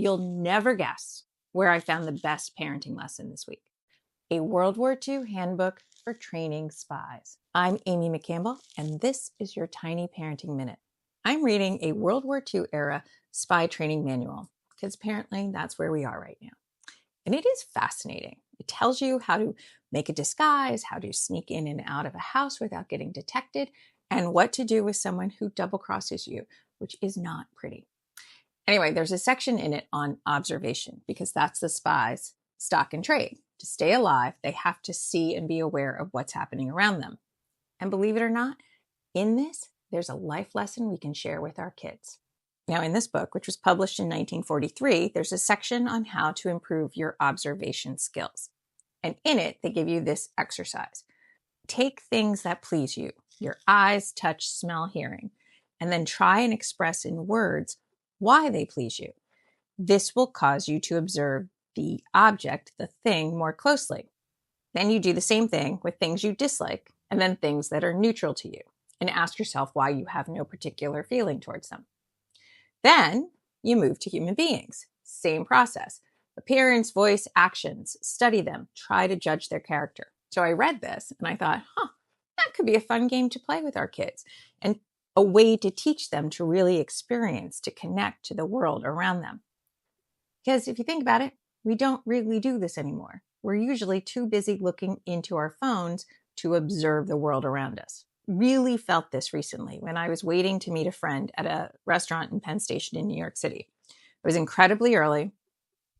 You'll never guess where I found the best parenting lesson this week. A World War II handbook for training spies. I'm Amy McCampbell, and this is your Tiny Parenting Minute. I'm reading a World War II era spy training manual because apparently that's where we are right now. And it is fascinating. It tells you how to make a disguise, how to sneak in and out of a house without getting detected, and what to do with someone who double crosses you, which is not pretty. Anyway, there's a section in it on observation because that's the spy's stock and trade. To stay alive, they have to see and be aware of what's happening around them. And believe it or not, in this, there's a life lesson we can share with our kids. Now, in this book, which was published in 1943, there's a section on how to improve your observation skills. And in it, they give you this exercise. Take things that please you, your eyes, touch, smell, hearing, and then try and express in words why they please you. This will cause you to observe the object, the thing, more closely. Then you do the same thing with things you dislike and then things that are neutral to you, and ask yourself why you have no particular feeling towards them. Then you move to human beings. Same process. Appearance, voice, actions. Study them. Try to judge their character. So I read this and I thought, that could be a fun game to play with our kids and a way to teach them to really experience, to connect to the world around them. Because if you think about it, we don't really do this anymore. We're usually too busy looking into our phones to observe the world around us. Really felt this recently when I was waiting to meet a friend at a restaurant in Penn Station in New York City. It was incredibly early,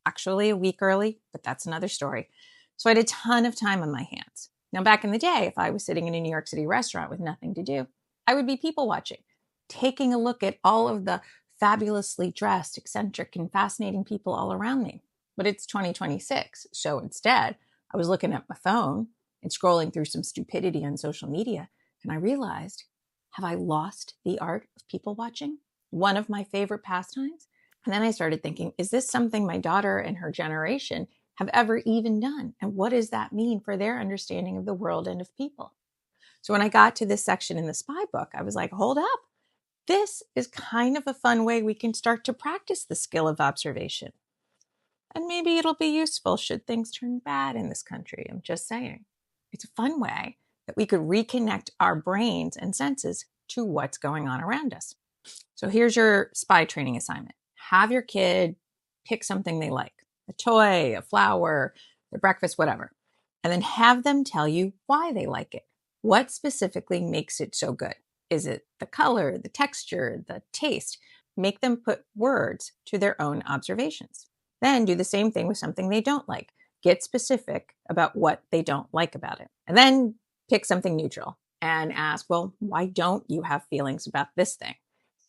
actually a week early, but that's another story. So I had a ton of time on my hands. Now, back in the day, if I was sitting in a New York City restaurant with nothing to do, I would be people watching, taking a look at all of the fabulously dressed, eccentric, and fascinating people all around me. But it's 2026, so instead, I was looking at my phone and scrolling through some stupidity on social media, and I realized, have I lost the art of people watching? One of my favorite pastimes? And then I started thinking, is this something my daughter and her generation have ever even done? And what does that mean for their understanding of the world and of people? So when I got to this section in the spy book, I was like, hold up. This is kind of a fun way we can start to practice the skill of observation. And maybe it'll be useful should things turn bad in this country. I'm just saying. It's a fun way that we could reconnect our brains and senses to what's going on around us. So here's your spy training assignment. Have your kid pick something they like, a toy, a flower, their breakfast, whatever, and then have them tell you why they like it. What specifically makes it so good? Is it the color, the texture, the taste? Make them put words to their own observations. Then do the same thing with something they don't like. Get specific about what they don't like about it. And then pick something neutral and ask, well, why don't you have feelings about this thing?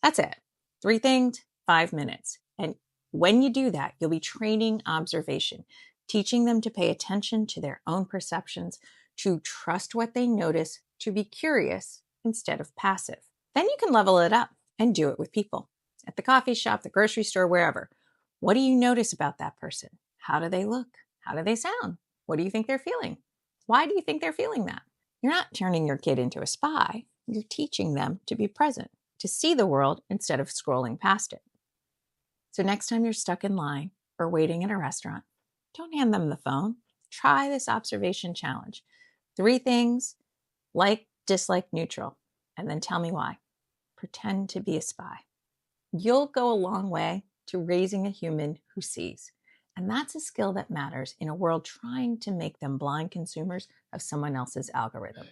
That's it. 3 things, 5 minutes. And when you do that, you'll be training observation, teaching them to pay attention to their own perceptions, to trust what they notice, to be curious instead of passive. Then you can level it up and do it with people at the coffee shop, the grocery store, wherever. What do you notice about that person? How do they look? How do they sound? What do you think they're feeling? Why do you think they're feeling that? You're not turning your kid into a spy. You're teaching them to be present, to see the world instead of scrolling past it. So next time you're stuck in line or waiting at a restaurant, don't hand them the phone. Try this observation challenge. 3 things, like, dislike, neutral, and then tell me why. Pretend to be a spy. You'll go a long way to raising a human who sees. And that's a skill that matters in a world trying to make them blind consumers of someone else's algorithm.